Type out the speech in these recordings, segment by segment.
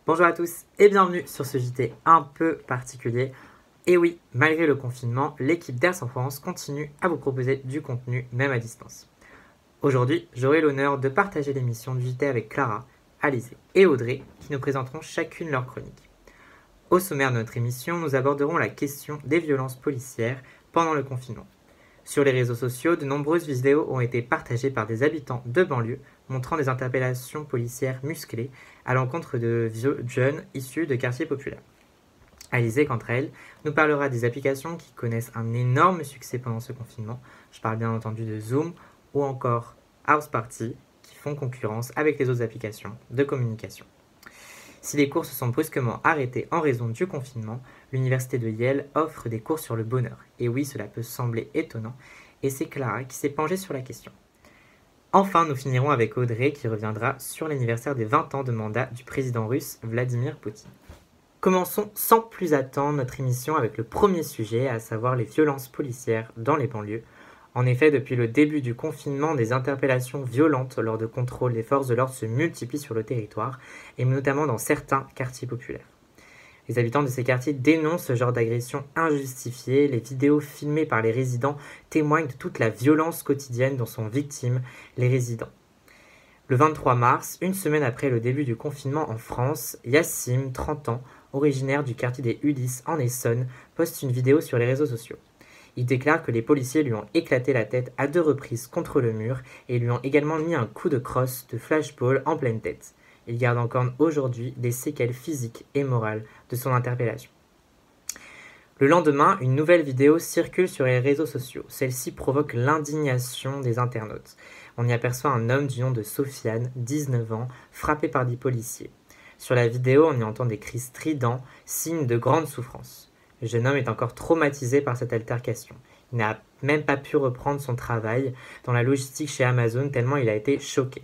Bonjour à tous et bienvenue sur ce JT un peu particulier. Et oui, malgré le confinement, l'équipe d'Air France continue à vous proposer du contenu même à distance. Aujourd'hui, j'aurai l'honneur de partager l'émission du JT avec Clara, Alizée et Audrey qui nous présenteront chacune leur chronique. Au sommaire de notre émission, nous aborderons la question des violences policières pendant le confinement. Sur les réseaux sociaux, de nombreuses vidéos ont été partagées par des habitants de banlieue montrant des interpellations policières musclées à l'encontre de jeunes issus de quartiers populaires. Alizée, quant à elle, nous parlera des applications qui connaissent un énorme succès pendant ce confinement. Je parle bien entendu de Zoom ou encore House Party qui font concurrence avec les autres applications de communication. Si les cours se sont brusquement arrêtés en raison du confinement, l'université de Yale offre des cours sur le bonheur. Et oui, cela peut sembler étonnant, et c'est Clara qui s'est penchée sur la question. Enfin, nous finirons avec Audrey qui reviendra sur l'anniversaire des 20 ans de mandat du président russe Vladimir Poutine. Commençons sans plus attendre notre émission avec le premier sujet, à savoir les violences policières dans les banlieues. En effet, depuis le début du confinement, des interpellations violentes lors de contrôles des forces de l'ordre se multiplient sur le territoire, et notamment dans certains quartiers populaires. Les habitants de ces quartiers dénoncent ce genre d'agression injustifiée. Les vidéos filmées par les résidents témoignent de toute la violence quotidienne dont sont victimes les résidents. Le 23 mars, une semaine après le début du confinement en France, Yassim, 30 ans, originaire du quartier des Ulysses en Essonne, poste une vidéo sur les réseaux sociaux. Il déclare que les policiers lui ont éclaté la tête à 2 reprises contre le mur et lui ont également mis un coup de crosse de flashball en pleine tête. Il garde encore aujourd'hui des séquelles physiques et morales de son interpellation. Le lendemain, une nouvelle vidéo circule sur les réseaux sociaux. Celle-ci provoque l'indignation des internautes. On y aperçoit un homme du nom de Sofiane, 19 ans, frappé par des policiers. Sur la vidéo, on y entend des cris stridents, signe de grande souffrance. Le jeune homme est encore traumatisé par cette altercation. Il n'a même pas pu reprendre son travail dans la logistique chez Amazon tellement il a été choqué.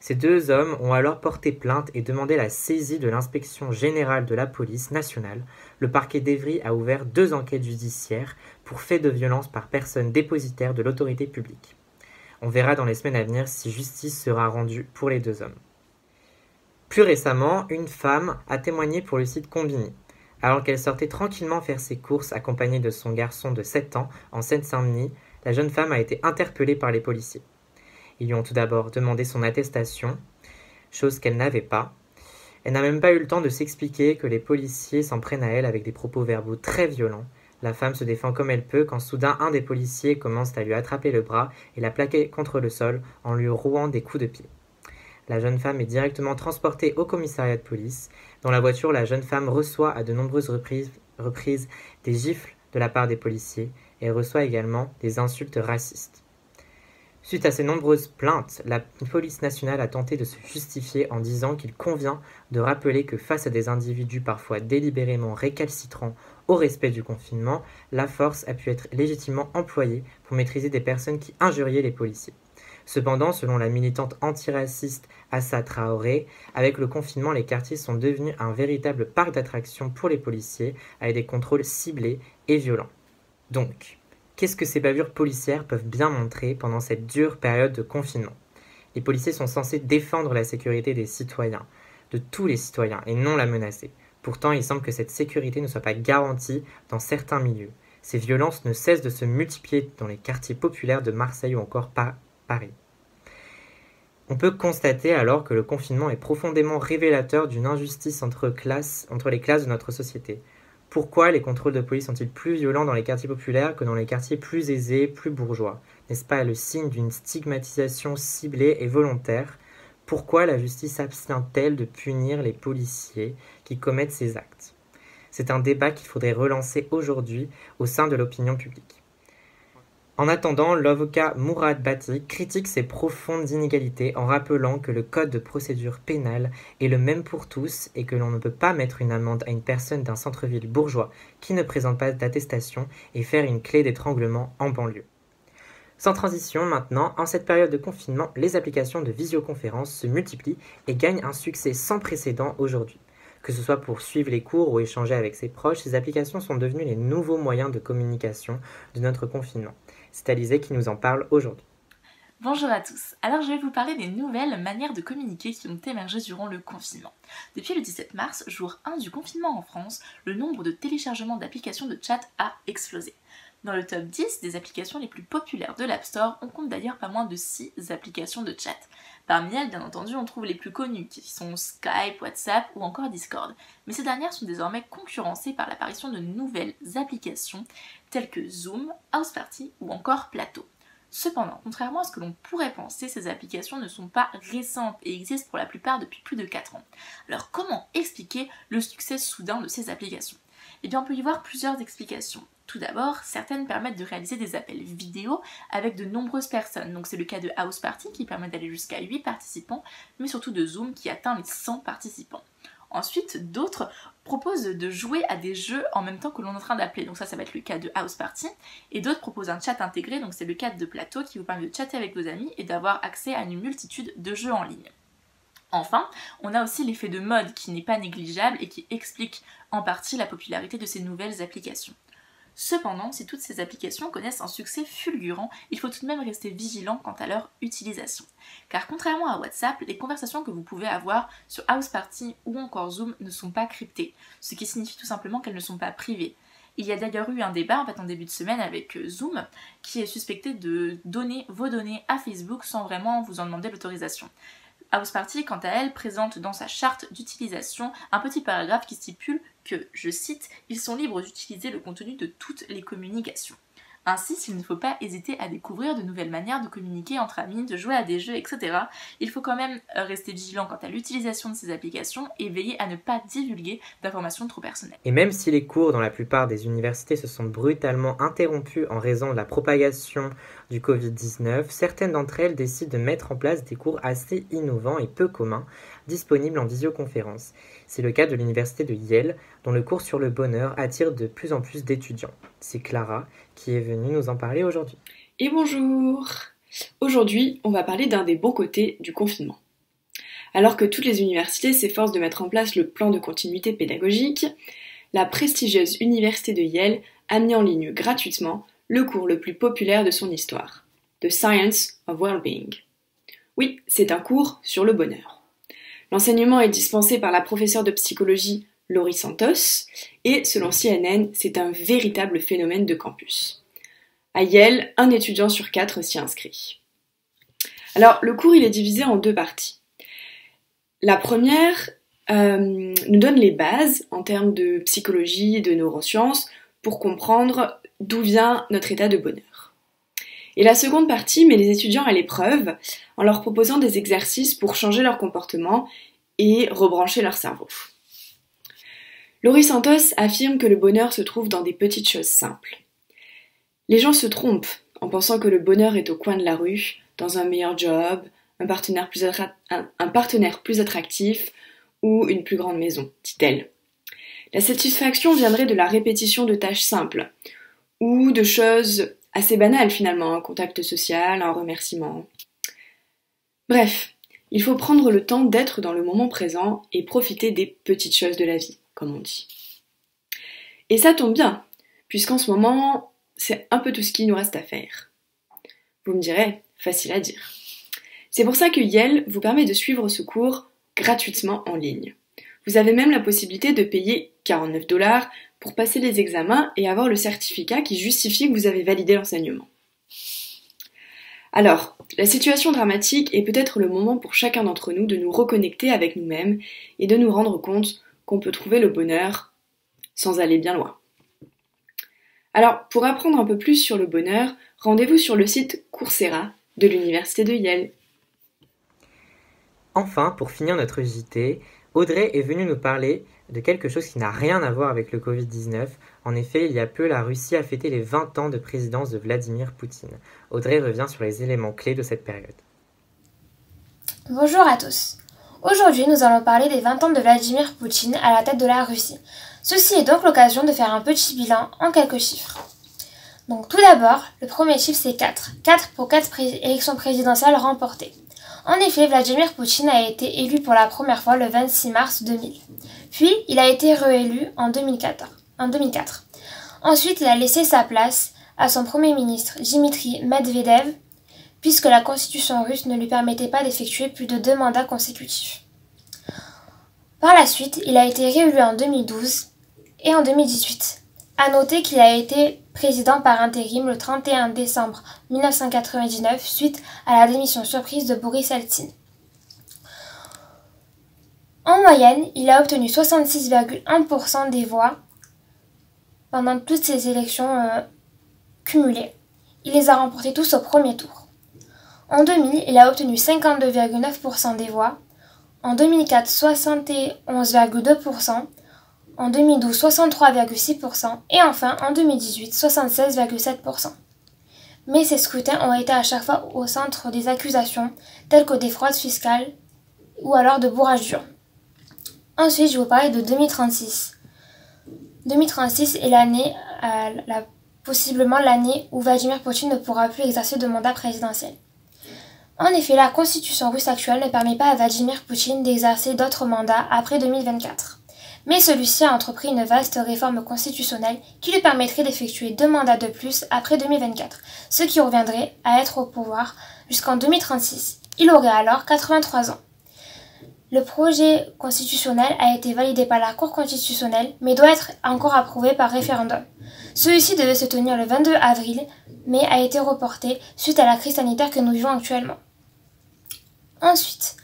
Ces 2 hommes ont alors porté plainte et demandé la saisie de l'inspection générale de la police nationale. Le parquet d'Evry a ouvert 2 enquêtes judiciaires pour faits de violence par personne dépositaire de l'autorité publique. On verra dans les semaines à venir si justice sera rendue pour les 2 hommes. Plus récemment, une femme a témoigné pour le site Combini. Alors qu'elle sortait tranquillement faire ses courses accompagnée de son garçon de 7 ans en Seine-Saint-Denis, la jeune femme a été interpellée par les policiers. Ils lui ont tout d'abord demandé son attestation, chose qu'elle n'avait pas. Elle n'a même pas eu le temps de s'expliquer que les policiers s'en prennent à elle avec des propos verbaux très violents. La femme se défend comme elle peut quand soudain un des policiers commence à lui attraper le bras et la plaquer contre le sol en lui rouant des coups de pied. La jeune femme est directement transportée au commissariat de police. Dans la voiture, la jeune femme reçoit à de nombreuses reprises des gifles de la part des policiers et reçoit également des insultes racistes. Suite à ces nombreuses plaintes, la police nationale a tenté de se justifier en disant qu'il convient de rappeler que face à des individus parfois délibérément récalcitrants au respect du confinement, la force a pu être légitimement employée pour maîtriser des personnes qui injuriaient les policiers. Cependant, selon la militante antiraciste Assa Traoré, avec le confinement, les quartiers sont devenus un véritable parc d'attractions pour les policiers, avec des contrôles ciblés et violents. Donc, qu'est-ce que ces bavures policières peuvent bien montrer pendant cette dure période de confinement ? Les policiers sont censés défendre la sécurité des citoyens, de tous les citoyens, et non la menacer. Pourtant, il semble que cette sécurité ne soit pas garantie dans certains milieux. Ces violences ne cessent de se multiplier dans les quartiers populaires de Marseille ou encore Paris. On peut constater alors que le confinement est profondément révélateur d'une injustice entre les classes de notre société. Pourquoi les contrôles de police sont-ils plus violents dans les quartiers populaires que dans les quartiers plus aisés, plus bourgeois ? N'est-ce pas le signe d'une stigmatisation ciblée et volontaire ? Pourquoi la justice s'abstient-elle de punir les policiers qui commettent ces actes ? C'est un débat qu'il faudrait relancer aujourd'hui au sein de l'opinion publique. En attendant, l'avocat Mourad Bati critique ces profondes inégalités en rappelant que le code de procédure pénale est le même pour tous et que l'on ne peut pas mettre une amende à une personne d'un centre-ville bourgeois qui ne présente pas d'attestation et faire une clé d'étranglement en banlieue. Sans transition maintenant, en cette période de confinement, les applications de visioconférence se multiplient et gagnent un succès sans précédent aujourd'hui. Que ce soit pour suivre les cours ou échanger avec ses proches, ces applications sont devenues les nouveaux moyens de communication de notre confinement. C'est Alizée qui nous en parle aujourd'hui. Bonjour à tous, alors je vais vous parler des nouvelles manières de communiquer qui ont émergé durant le confinement. Depuis le 17 mars, jour 1 du confinement en France, le nombre de téléchargements d'applications de chat a explosé. Dans le top 10 des applications les plus populaires de l'App Store, on compte d'ailleurs pas moins de 6 applications de chat. Parmi elles, bien entendu, on trouve les plus connues, qui sont Skype, WhatsApp ou encore Discord. Mais ces dernières sont désormais concurrencées par l'apparition de nouvelles applications, telles que Zoom, House Party ou encore Plateau. Cependant, contrairement à ce que l'on pourrait penser, ces applications ne sont pas récentes et existent pour la plupart depuis plus de 4 ans. Alors comment expliquer le succès soudain de ces applications ? Eh bien, on peut y voir plusieurs explications. Tout d'abord, certaines permettent de réaliser des appels vidéo avec de nombreuses personnes. Donc c'est le cas de House Party qui permet d'aller jusqu'à 8 participants, mais surtout de Zoom qui atteint les 100 participants. Ensuite, d'autres proposent de jouer à des jeux en même temps que l'on est en train d'appeler. Donc ça va être le cas de House Party. Et d'autres proposent un chat intégré, donc c'est le cas de Plateau qui vous permet de chatter avec vos amis et d'avoir accès à une multitude de jeux en ligne. Enfin, on a aussi l'effet de mode qui n'est pas négligeable et qui explique en partie la popularité de ces nouvelles applications. Cependant, si toutes ces applications connaissent un succès fulgurant, il faut tout de même rester vigilant quant à leur utilisation. Car contrairement à WhatsApp, les conversations que vous pouvez avoir sur House Party ou encore Zoom ne sont pas cryptées, ce qui signifie tout simplement qu'elles ne sont pas privées. Il y a d'ailleurs eu un débat en début de semaine avec Zoom qui est suspecté de donner vos données à Facebook sans vraiment vous en demander l'autorisation. House Party, quant à elle, présente dans sa charte d'utilisation un petit paragraphe qui stipule que, je cite, « Ils sont libres d'utiliser le contenu de toutes les communications ». Ainsi, s'il ne faut pas hésiter à découvrir de nouvelles manières de communiquer entre amis, de jouer à des jeux, etc., il faut quand même rester vigilant quant à l'utilisation de ces applications et veiller à ne pas divulguer d'informations trop personnelles. Et même si les cours dans la plupart des universités se sont brutalement interrompus en raison de la propagation du Covid-19, certaines d'entre elles décident de mettre en place des cours assez innovants et peu communs, disponibles en visioconférence. C'est le cas de l'université de Yale, dont le cours sur le bonheur attire de plus en plus d'étudiants. C'est Clara qui est venue nous en parler aujourd'hui. Et bonjour! Aujourd'hui, on va parler d'un des bons côtés du confinement. Alors que toutes les universités s'efforcent de mettre en place le plan de continuité pédagogique, la prestigieuse université de Yale a mis en ligne gratuitement le cours le plus populaire de son histoire, The Science of Wellbeing. Oui, c'est un cours sur le bonheur. L'enseignement est dispensé par la professeure de psychologie Laurie Santos, et selon CNN, c'est un véritable phénomène de campus. À Yale, 1 étudiant sur 4 s'y inscrit. Alors, le cours il est divisé en 2 parties. La première nous donne les bases en termes de psychologie et de neurosciences pour comprendre d'où vient notre état de bonheur. Et la seconde partie met les étudiants à l'épreuve en leur proposant des exercices pour changer leur comportement et rebrancher leur cerveau. Laurie Santos affirme que le bonheur se trouve dans des petites choses simples. Les gens se trompent en pensant que le bonheur est au coin de la rue, dans un meilleur job, un partenaire plus attractif ou une plus grande maison, dit-elle. La satisfaction viendrait de la répétition de tâches simples ou de choses assez banales finalement, un contact social, un remerciement. Bref, il faut prendre le temps d'être dans le moment présent et profiter des petites choses de la vie, comme on dit. Et ça tombe bien, puisqu'en ce moment, c'est un peu tout ce qu'il nous reste à faire. Vous me direz, facile à dire. C'est pour ça que Yale vous permet de suivre ce cours gratuitement en ligne. Vous avez même la possibilité de payer 49$ pour passer les examens et avoir le certificat qui justifie que vous avez validé l'enseignement. Alors, la situation dramatique est peut-être le moment pour chacun d'entre nous de nous reconnecter avec nous-mêmes et de nous rendre compte qu'on peut trouver le bonheur sans aller bien loin. Alors, pour apprendre un peu plus sur le bonheur, rendez-vous sur le site Coursera de l'université de Yale. Enfin, pour finir notre JT, Audrey est venue nous parler de quelque chose qui n'a rien à voir avec le Covid-19. En effet, il y a peu, la Russie a fêté les 20 ans de présidence de Vladimir Poutine. Audrey revient sur les éléments clés de cette période. Bonjour à tous. Aujourd'hui, nous allons parler des 20 ans de Vladimir Poutine à la tête de la Russie. Ceci est donc l'occasion de faire un petit bilan en quelques chiffres. Donc tout d'abord, le premier chiffre c'est 4. 4 pour 4 élections présidentielles remportées. En effet, Vladimir Poutine a été élu pour la première fois le 26 mars 2000. Puis, il a été réélu en 2004. Ensuite, il a laissé sa place à son premier ministre, Dmitry Medvedev. puisque la constitution russe ne lui permettait pas d'effectuer plus de 2 mandats consécutifs. Par la suite, il a été réélu en 2012 et en 2018. À noter qu'il a été président par intérim le 31 décembre 1999 suite à la démission surprise de Boris Eltsine. En moyenne, il a obtenu 66,1% des voix pendant toutes ces élections cumulées. Il les a remportés tous au premier tour. En 2000, il a obtenu 52,9% des voix. En 2004, 71,2%. En 2012, 63,6%. Et enfin, en 2018, 76,7%. Mais ces scrutins ont été à chaque fois au centre des accusations, telles que des fraudes fiscales ou alors de bourrage d'urnes. Ensuite, je vais vous parler de 2036. 2036 est l'année, possiblement l'année où Vladimir Poutine ne pourra plus exercer de mandat présidentiel. En effet, la constitution russe actuelle ne permet pas à Vladimir Poutine d'exercer d'autres mandats après 2024. Mais celui-ci a entrepris une vaste réforme constitutionnelle qui lui permettrait d'effectuer 2 mandats de plus après 2024, ce qui reviendrait à être au pouvoir jusqu'en 2036. Il aurait alors 83 ans. Le projet constitutionnel a été validé par la Cour constitutionnelle, mais doit être encore approuvé par référendum. Celui-ci devait se tenir le 22 avril, mais a été reporté suite à la crise sanitaire que nous vivons actuellement. Ensuite,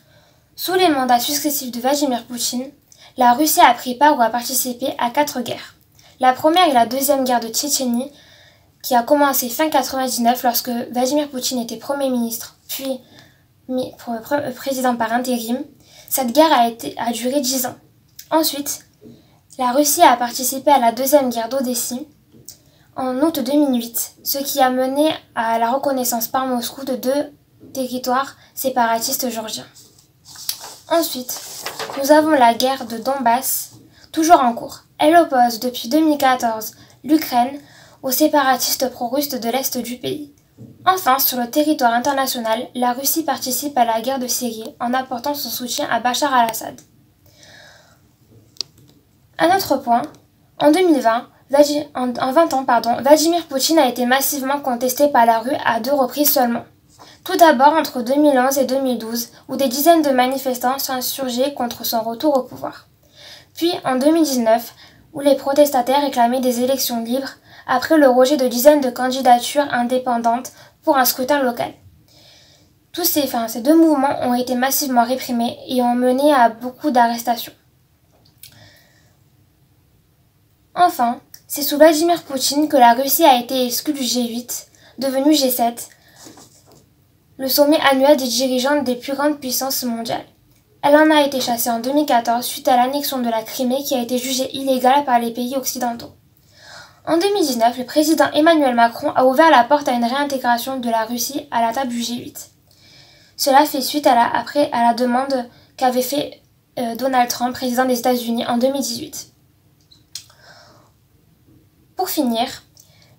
sous les mandats successifs de Vladimir Poutine, la Russie a pris part ou a participé à 4 guerres. La première est la deuxième guerre de Tchétchénie, qui a commencé fin 1999 lorsque Vladimir Poutine était Premier ministre, puis président par intérim. Cette guerre a duré 10 ans. Ensuite, la Russie a participé à la deuxième guerre d'Odessie en août 2008, ce qui a mené à la reconnaissance par Moscou de 2 territoires séparatistes géorgiens. Ensuite, nous avons la guerre de Donbass, toujours en cours. Elle oppose depuis 2014 l'Ukraine aux séparatistes pro-russes de l'Est du pays. Enfin, sur le territoire international, la Russie participe à la guerre de Syrie en apportant son soutien à Bachar al-Assad. Un autre point, en 2020, Vladimir Poutine a été massivement contesté par la rue à 2 reprises seulement. Tout d'abord entre 2011 et 2012, où des dizaines de manifestants s'insurgeaient contre son retour au pouvoir. Puis en 2019, où les protestataires réclamaient des élections libres après le rejet de dizaines de candidatures indépendantes pour un scrutin local. Ces 2 mouvements ont été massivement réprimés et ont mené à beaucoup d'arrestations. Enfin, c'est sous Vladimir Poutine que la Russie a été exclue du G8, devenu G7, le sommet annuel des dirigeants des plus grandes puissances mondiales. Elle en a été chassée en 2014 suite à l'annexion de la Crimée qui a été jugée illégale par les pays occidentaux. En 2019, le président Emmanuel Macron a ouvert la porte à une réintégration de la Russie à la table du G8. Cela fait suite à la demande qu'avait fait Donald Trump, président des États-Unis, en 2018. Pour finir,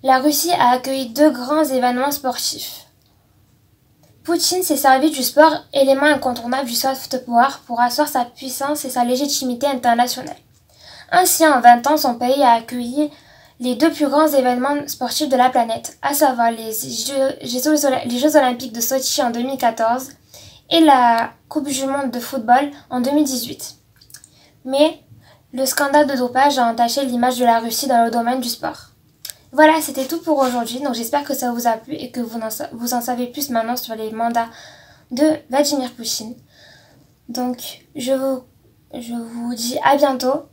la Russie a accueilli 2 grands événements sportifs. Poutine s'est servi du sport, élément incontournable du soft power, pour asseoir sa puissance et sa légitimité internationale. Ainsi, en 20 ans, son pays a accueilli les 2 plus grands événements sportifs de la planète, à savoir les Jeux Olympiques de Sochi en 2014 et la Coupe du Monde de football en 2018. Mais le scandale de dopage a entaché l'image de la Russie dans le domaine du sport. Voilà, c'était tout pour aujourd'hui, donc j'espère que ça vous a plu et que vous en savez plus maintenant sur les mandats de Vladimir Poutine. Donc, je vous dis à bientôt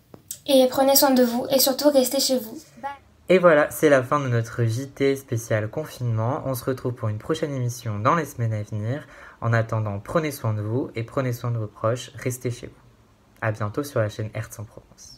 et prenez soin de vous et surtout restez chez vous. Bye. Et voilà, c'est la fin de notre JT spécial confinement. On se retrouve pour une prochaine émission dans les semaines à venir. En attendant, prenez soin de vous et prenez soin de vos proches. Restez chez vous. À bientôt sur la chaîne Hertz en Provence.